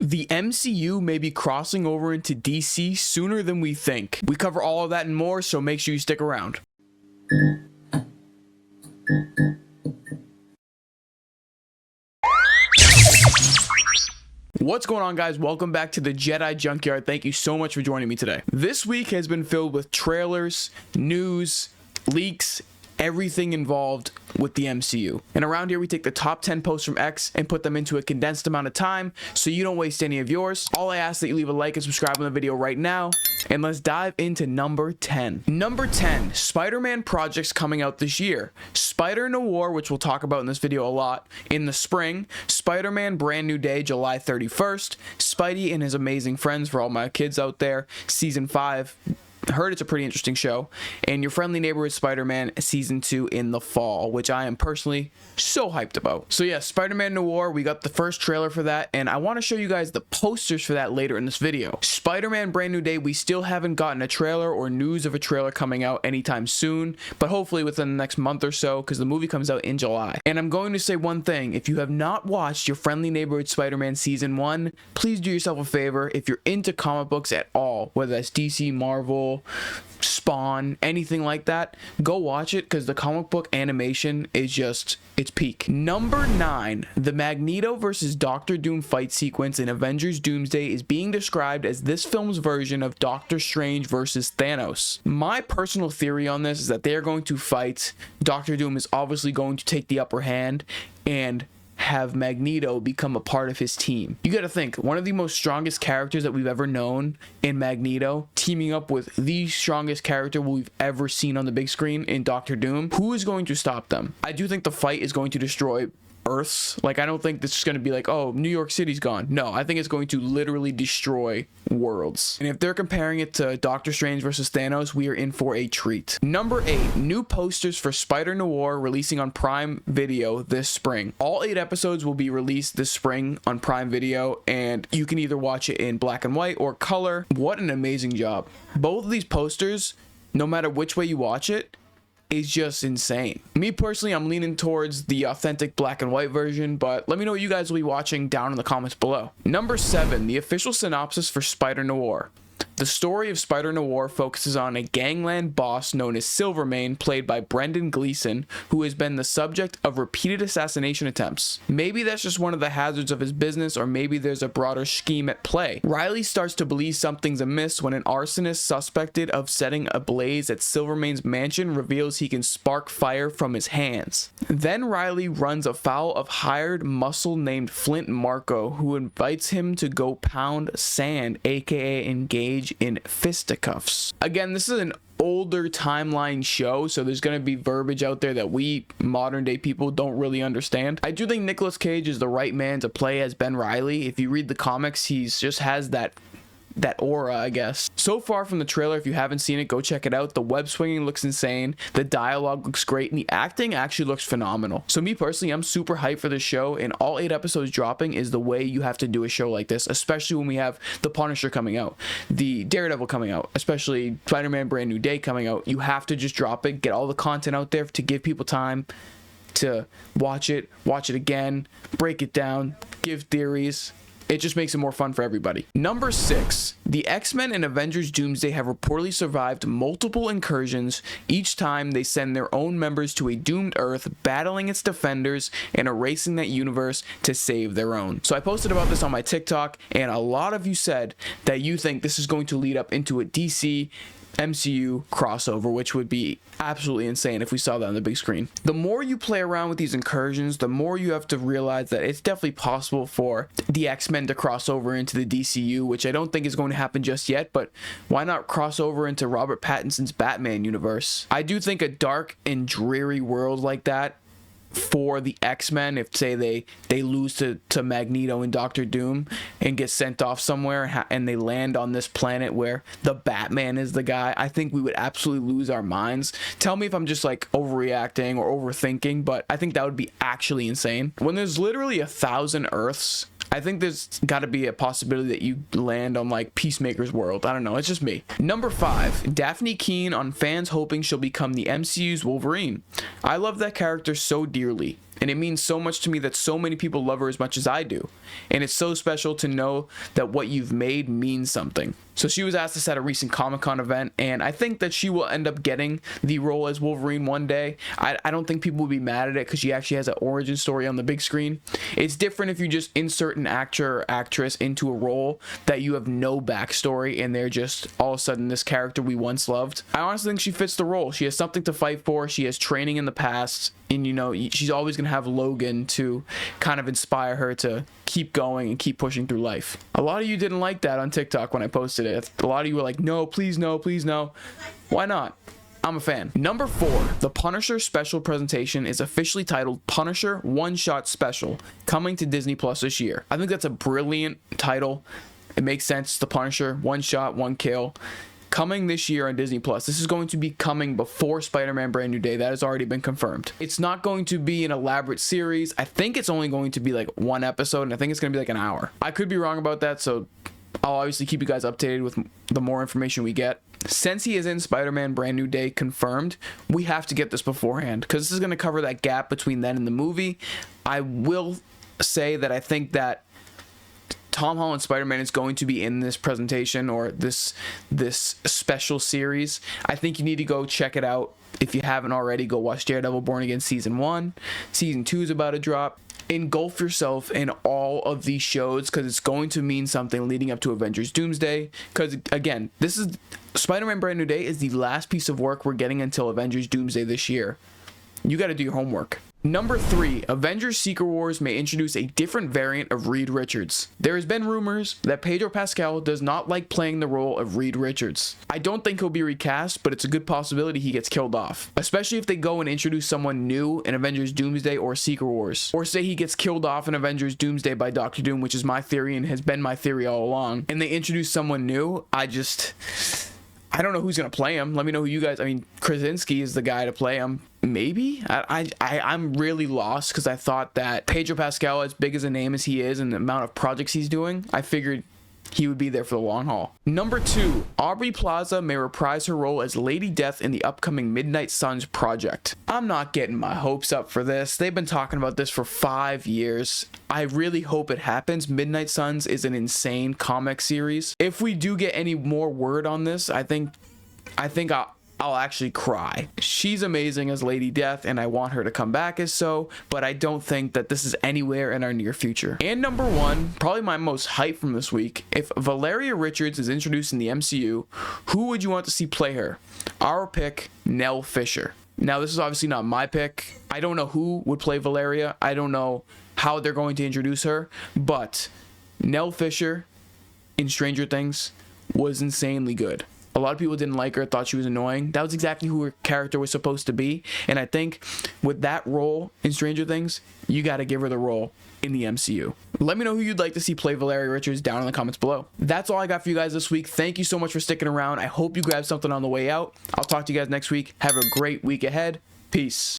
The MCU may be crossing over into DC sooner than we think. We cover all of that and more, so make sure you stick around. What's going on, guys? Welcome back to the Jedi Junkyard. Thank you so much for joining me today. This week has been filled with trailers, news, leaks, everything involved with the MCU. And around here we take the top 10 posts from X and put them into a condensed amount of time so you don't waste any of yours. All I ask that you leave a like and subscribe on the video right now, and let's dive into number 10. Number 10, Spider-Man projects coming out this year. Spider-Noir, which we'll talk about in this video a lot, in the spring. Spider-Man Brand New Day, July 31st. Spidey and His Amazing Friends, for all my kids out there, season 5. Heard it's a pretty interesting show. And Your Friendly Neighborhood Spider-Man season 2 in the fall, which I am personally so hyped about. So yeah, Spider-Man Noir, we got the first trailer for that, and I want to show you guys the posters for that later in this video. Spider-Man Brand New Day, we still haven't gotten a trailer or news of a trailer coming out anytime soon, but hopefully within the next month or so, because the movie comes out in July. And I'm going to say one thing: if you have not watched Your Friendly Neighborhood Spider-Man season 1, please do yourself a favor. If you're into comic books at all, whether that's DC, Marvel, Spawn, anything like that, go watch it, because the comic book animation is just, it's peak. Number 9, the Magneto versus Doctor Doom fight sequence in Avengers Doomsday is being described as this film's version of Doctor Strange versus Thanos. My personal theory on this is that they are going to fight. Doctor Doom is obviously going to take the upper hand and have Magneto become a part of his team. You gotta think, one of the most strongest characters that we've ever known in Magneto teaming up with the strongest character we've ever seen on the big screen in Doctor Doom. Who is going to stop them? I do think the fight is going to destroy Earths. Like, I don't think this is going to be like, oh, New York City's gone. No, I think it's going to literally destroy worlds. And if they're comparing it to Doctor Strange versus Thanos, we are in for a treat. Number 8, new posters for Spider-Noir releasing on Prime Video this spring. All 8 episodes will be released this spring on Prime Video, and you can either watch it in black and white or color. What an amazing job. Both of these posters, no matter which way you watch it, is just insane. Me personally, I'm leaning towards the authentic black and white version, but let me know what you guys will be watching down in the comments below. Number 7, the official synopsis for Spider-Noir. The story of Spider-Noir focuses on a gangland boss known as Silvermane, played by Brendan Gleeson, who has been the subject of repeated assassination attempts. Maybe that's just one of the hazards of his business, or maybe there's a broader scheme at play. Riley starts to believe something's amiss when an arsonist suspected of setting a blaze at Silvermane's mansion reveals he can spark fire from his hands. Then Riley runs afoul of hired muscle named Flint Marco, who invites him to go pound sand, aka engage in fisticuffs. Again, this is an older timeline show, so there's going to be verbiage out there that we modern day people don't really understand. I do think Nicolas Cage is the right man to play as Ben Reilly. If you read the comics, he's just has that aura, I guess. So far from the trailer, if you haven't seen it, go check it out. The web swinging looks insane, the dialogue looks great, and the acting actually looks phenomenal. So me personally, I'm super hyped for this show, and all 8 episodes dropping is the way you have to do a show like this, especially when we have the Punisher coming out, the Daredevil coming out, especially Spider-Man Brand New Day coming out. You have to just drop it, get all the content out there to give people time to watch it again, break it down, give theories. It just makes it more fun for everybody. Number 6, the X-Men and Avengers Doomsday have reportedly survived multiple incursions. Each time they send their own members to a doomed Earth, battling its defenders and erasing that universe to save their own. So I posted about this on my TikTok, and a lot of you said that you think this is going to lead up into a DC MCU crossover, which would be absolutely insane if we saw that on the big screen. The more you play around with these incursions, the more you have to realize that it's definitely possible for the X-Men to cross over into the DCU, which I don't think is going to happen just yet, but why not cross over into Robert Pattinson's Batman universe? I do think a dark and dreary world like that for the X-Men, if say they lose to Magneto and Doctor Doom and get sent off somewhere and they land on this planet where the Batman is the guy, I think we would absolutely lose our minds. Tell me if I'm just like overreacting or overthinking, but I think that would be actually insane. When there's literally 1,000 Earths, I think there's got to be a possibility that you land on like Peacemaker's world. I don't know. It's just me. Number 5, Daphne Keane on fans hoping she'll become the MCU's Wolverine. I love that character so dearly. And it means so much to me that so many people love her as much as I do. And it's so special to know that what you've made means something. So she was asked this at a recent Comic-Con event, and I think that she will end up getting the role as Wolverine one day. I don't think people will be mad at it because she actually has an origin story on the big screen. It's different if you just insert an actor or actress into a role that you have no backstory and they're just all of a sudden this character we once loved. I honestly think she fits the role. She has something to fight for. She has training in the past, and you know, she's always going to have Logan to kind of inspire her to keep going and keep pushing through life. A lot of you didn't like that on TikTok when I posted it. A lot of you were like, no, please no, please no. Why not? I'm a fan. Number 4, the Punisher special presentation is officially titled Punisher One Shot Special, coming to Disney Plus this year. I think that's a brilliant title. It makes sense. The Punisher, one shot, one kill. Coming this year on Disney Plus. This is going to be coming before Spider-Man Brand New Day. That has already been confirmed. It's not going to be an elaborate series. I think it's only going to be like one episode, and I think it's going to be like an hour. I could be wrong about that, so I'll obviously keep you guys updated with the more information we get. Since he is in Spider-Man Brand New Day confirmed, we have to get this beforehand because this is going to cover that gap between then and the movie. I will say that I think that Tom Holland's Spider-Man is going to be in this presentation or this special series. I think you need to go check it out. If you haven't already, go watch Daredevil Born Again Season 1. Season 2 is about to drop. Engulf yourself in all of these shows because it's going to mean something leading up to Avengers Doomsday. Because, again, this is Spider-Man Brand New Day is the last piece of work we're getting until Avengers Doomsday this year. You got to do your homework. Number 3, Avengers Secret Wars may introduce a different variant of Reed Richards. There has been rumors that Pedro Pascal does not like playing the role of Reed Richards. I don't think he'll be recast, but it's a good possibility he gets killed off. Especially if they go and introduce someone new in Avengers Doomsday or Secret Wars. Or say he gets killed off in Avengers Doomsday by Doctor Doom, which is my theory and has been my theory all along. And they introduce someone new, I don't know who's going to play him. Let me know who you guys... I mean, Krasinski is the guy to play him. Maybe? I'm really lost because I thought that Pedro Pascal, as big as a name as he is and the amount of projects he's doing, I figured he would be there for the long haul. Number 2, Aubrey Plaza may reprise her role as Lady Death in the upcoming Midnight Suns project. I'm not getting my hopes up for this. They've been talking about this for 5 years. I really hope it happens. Midnight Suns is an insane comic series. If we do get any more word on this, I think I'll actually cry. She's amazing as Lady Death, and I want her to come back as so, but I don't think that this is anywhere in our near future. And number 1, probably my most hype from this week, if Valeria Richards is introduced in the MCU, who would you want to see play her? Our pick, Nell Fisher. Now, this is obviously not my pick. I don't know who would play Valeria. I don't know how they're going to introduce her, but Nell Fisher in Stranger Things was insanely good. A lot of people didn't like her, thought she was annoying. That was exactly who her character was supposed to be. And I think with that role in Stranger Things, you got to give her the role in the MCU. Let me know who you'd like to see play Valeria Richards down in the comments below. That's all I got for you guys this week. Thank you so much for sticking around. I hope you grabbed something on the way out. I'll talk to you guys next week. Have a great week ahead. Peace.